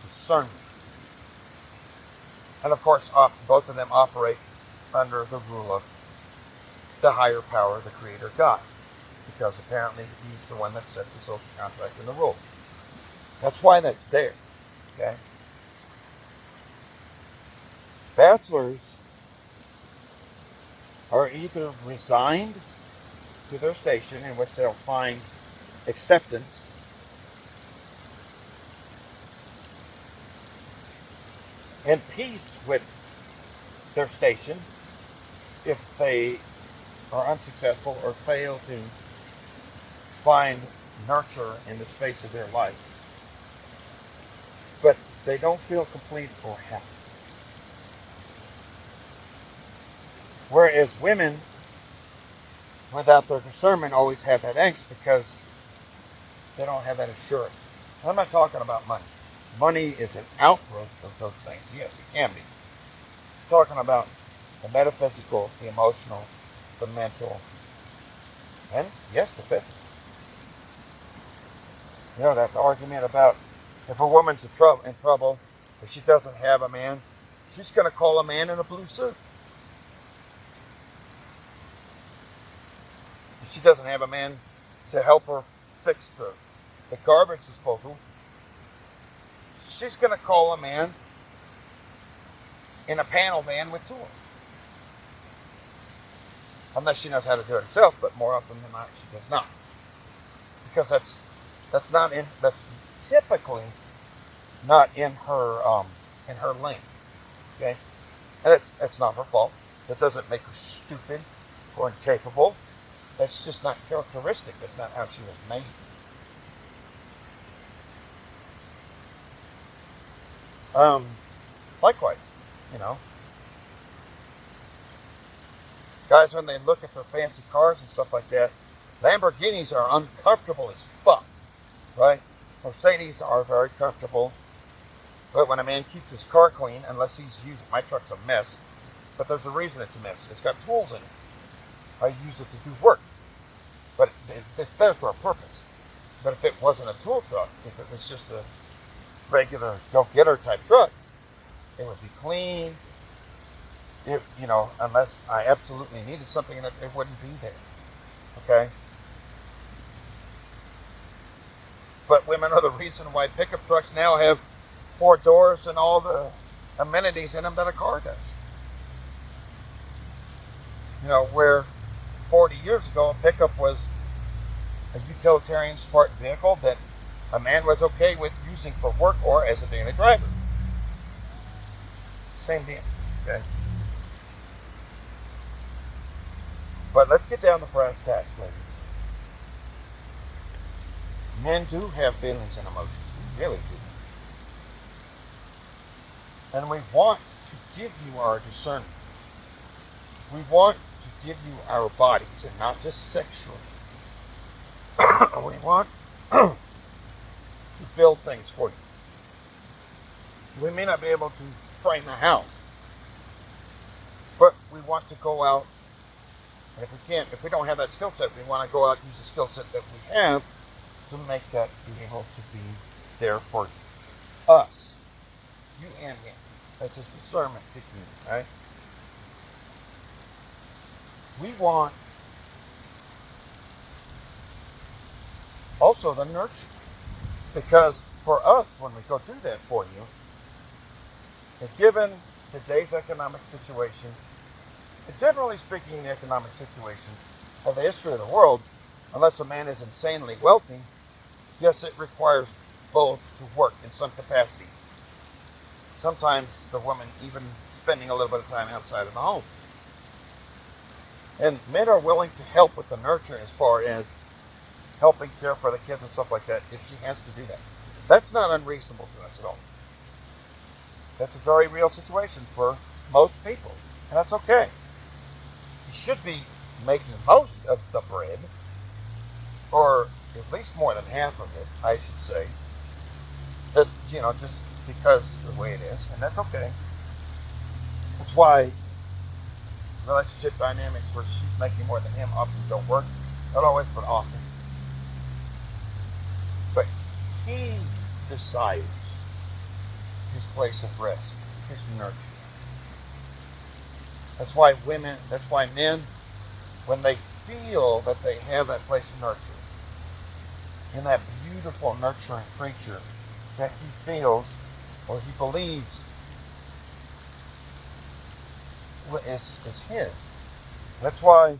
discernment. And of course, both of them operate under the rule of the higher power, the Creator God. Because apparently he's the one that set the social contract and the rules. That's why that's there. Okay? Bachelors are either resigned to their station in which they'll find acceptance and peace with their station if they are unsuccessful or fail to find nurture in the space of their life. But they don't feel complete or happy. Whereas women, without their discernment, always have that angst because they don't have that assurance. I'm not talking about money. Money is an outgrowth of those things. Yes, it can be. I'm talking about the metaphysical, the emotional, the mental, and yes, the physical. You know, that argument about if a woman's in trouble, if she doesn't have a man, she's going to call a man in a blue suit. If she doesn't have a man to help her fix the garbage disposal, she's going to call a man in a panel van with tools. Unless she knows how to do it herself, but more often than not, she does not. Because that's typically not in her lane. Okay, and it's not her fault. That doesn't make her stupid or incapable. That's just not characteristic. That's not how she was made. Likewise, you know, guys, when they look at their fancy cars and stuff like that, Lamborghinis are uncomfortable as fuck, right? Mercedes are very comfortable, but when a man keeps his car clean, unless he's using, my truck's a mess, but there's a reason it's a mess. It's got tools in it. I use it to do work. But it's there for a purpose. But if it wasn't a tool truck, if it was just a regular go-getter type truck, it would be clean. Unless I absolutely needed something in it, it wouldn't be there. Okay? But women are the reason why pickup trucks now have 4 doors and all the amenities in them that a car does. Where 40 years ago a pickup was a utilitarian smart vehicle that a man was okay with using for work or as a daily driver. Same deal. Okay? But let's get down to brass tacks, ladies. Men do have feelings and emotions. We really do. And we want to give you our discernment. We want to give you our bodies, and not just sexually. We want to build things for you. We may not be able to frame a house, but we want to go out, and if we don't have that skill set, we want to go out and use the skill set that we have to make that be able to be there for us. You and him. That's his discernment technique, right? We want also the nurture. Because for us, when we go do that for you, and given today's economic situation, and generally speaking, the economic situation of the history of the world, unless a man is insanely wealthy, yes, it requires both to work in some capacity. Sometimes the woman even spending a little bit of time outside of the home. And men are willing to help with the nurture as far as helping care for the kids and stuff like that if she has to do that. That's not unreasonable to us at all. That's a very real situation for most people. And that's okay. You should be making most of the bread, or at least more than half of it, I should say. Just because of the way it is, and that's okay. That's why relationship dynamics where she's making more than him often don't work. Not always, but often. But he desires his place of rest, his nurture. That's why men, when they feel that they have that place of nurture, in that beautiful nurturing creature that he feels or he believes is his. That's why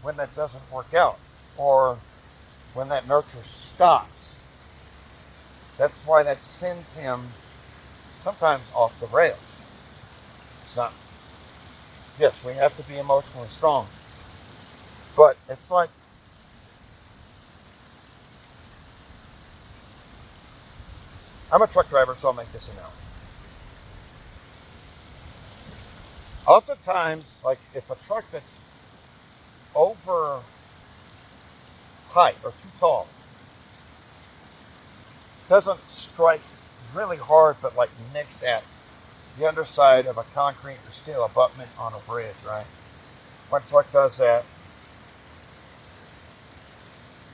when that doesn't work out, or when that nurture stops, that's why that sends him sometimes off the rails. It's not, yes, we have to be emotionally strong, but it's like, I'm a truck driver, so I'll make this analogy. Oftentimes, like if a truck that's over height or too tall doesn't strike really hard, but like nicks at the underside of a concrete or steel abutment on a bridge, right? One truck does that.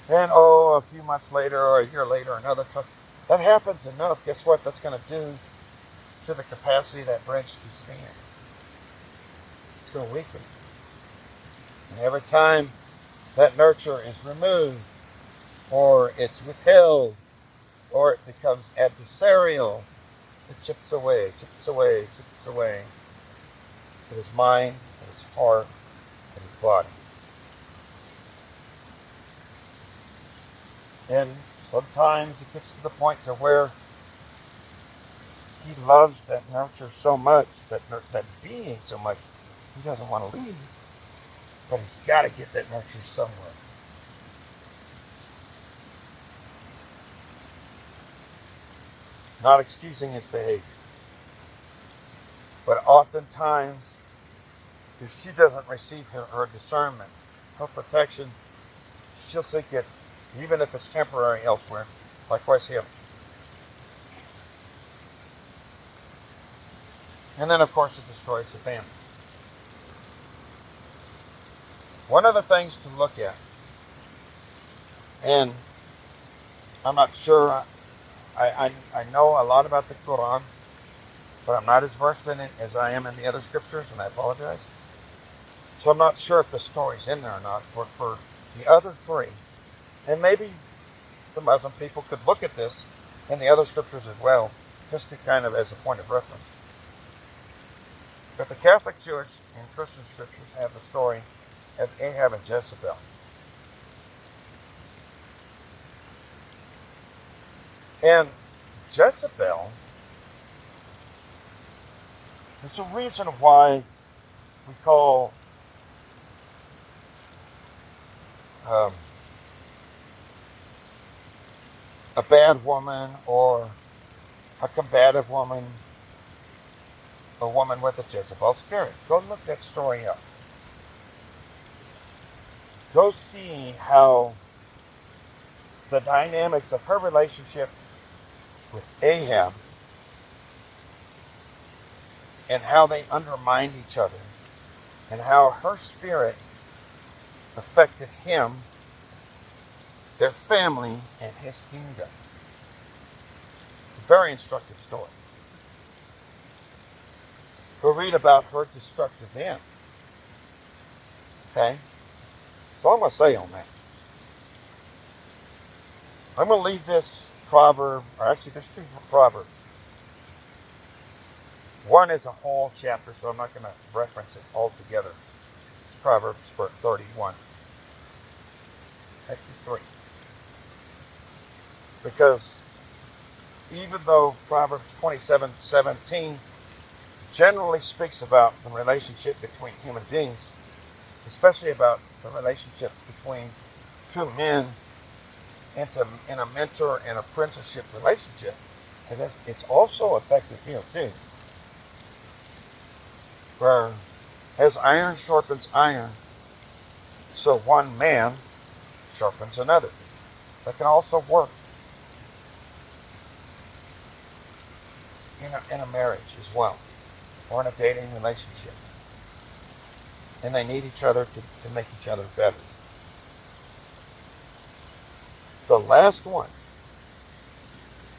Then, a few months later or a year later, another truck. That happens enough, guess what that's going to do to the capacity of that bridge to stand? It's going to weaken. And every time that nurture is removed, or it's withheld, or it becomes adversarial, it chips away at his mind, at his heart, at his body. And sometimes it gets to the point to where he loves that nurture so much, that being so much, he doesn't want to leave. But he's got to get that nurture somewhere. Not excusing his behavior. But oftentimes, if she doesn't receive her discernment, her protection, she'll seek it, even if it's temporary elsewhere. Likewise him. And then, of course, it destroys the family. One of the things to look at And I'm not sure. I know a lot about the Quran, but I'm not as versed in it as I am in the other scriptures, and I apologize. So I'm not sure if the story's in there or not. But for the other three, and maybe the Muslim people could look at this in the other scriptures as well, just to kind of as a point of reference. But the Catholic, Jewish, and Christian scriptures have the story of Ahab and Jezebel. And Jezebel is a reason why we call a bad woman or a combative woman a woman with a Jezebel spirit. Go look that story up. Go see how the dynamics of her relationship with Ahab and how they undermined each other and how her spirit affected him, their family, and his kingdom. A very instructive story. Go read about her destructive end. Okay? That's all I'm going to say on that. I'm going to leave this proverb, or actually there's two proverbs. One is a whole chapter, so I'm not going to reference it all together. It's Proverbs 31. Actually 3. Because even though Proverbs 27:17 generally speaks about the relationship between human beings, especially about the relationship between two men in a mentor and apprenticeship relationship, and it's also effective here too. Where as iron sharpens iron, so one man sharpens another. That can also work in a marriage as well, or in a dating relationship. And they need each other to make each other better. The last one,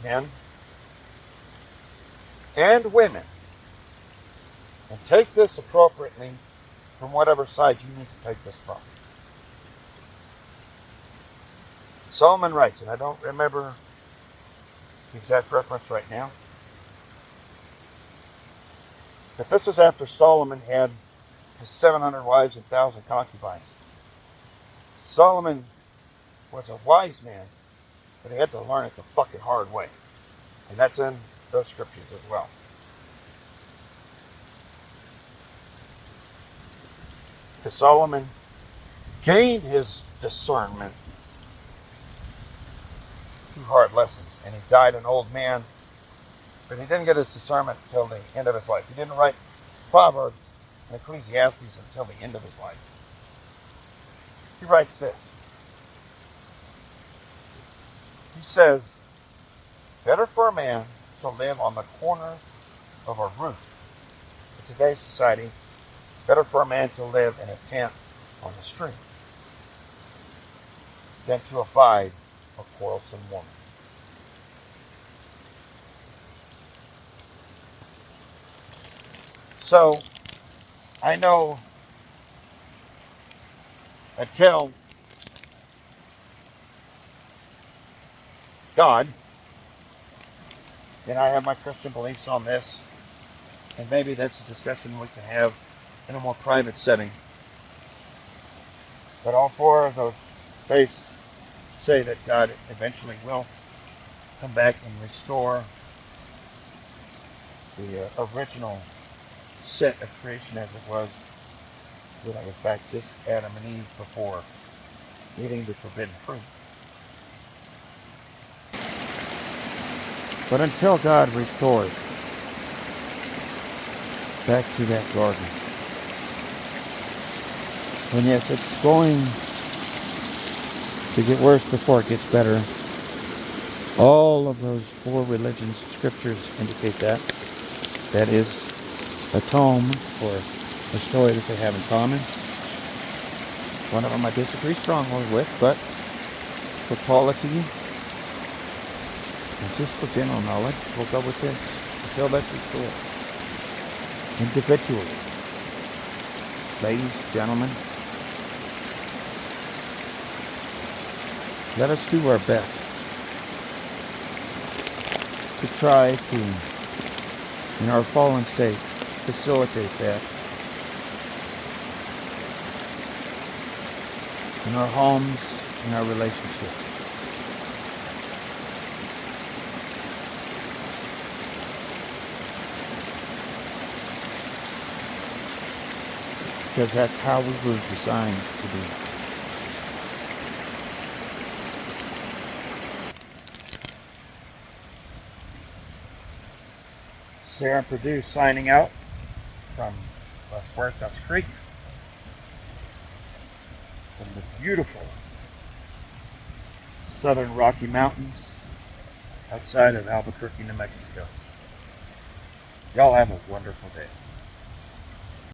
men and women, and take this appropriately from whatever side you need to take this from. Solomon writes, and I don't remember the exact reference right now, but this is after Solomon had his 700 wives and 1,000 concubines. Solomon was a wise man, but he had to learn it the fucking hard way. And that's in those scriptures as well. Because Solomon gained his discernment through hard lessons. And he died an old man, but he didn't get his discernment until the end of his life. He didn't write Proverbs and Ecclesiastes until the end of his life. He writes this. He says, better for a man to live on the corner of a roof. In today's society, better for a man to live in a tent on the street than to abide a quarrelsome woman. So, I know until God, and I have my Christian beliefs on this, and maybe that's a discussion we can have in a more private setting. But all four of those faiths say that God eventually will come back and restore the original set of creation as it was when it was back just Adam and Eve before eating the forbidden fruit. But until God restores back to that garden, and yes, it's going to get worse before it gets better. All of those four religions, scriptures indicate that. That is a tome for a story that they have in common. One of them I disagree strongly with, but for quality and just for general knowledge, we'll go with this until that's restored. Individually, ladies, gentlemen, let us do our best to try to, in our fallen state, facilitate that in our homes, in our relationships. Because that's how we were designed to be. Sarah Purdue signing out from Las Huertas Creek from the beautiful southern Rocky Mountains outside of Albuquerque, New Mexico. Y'all have a wonderful day.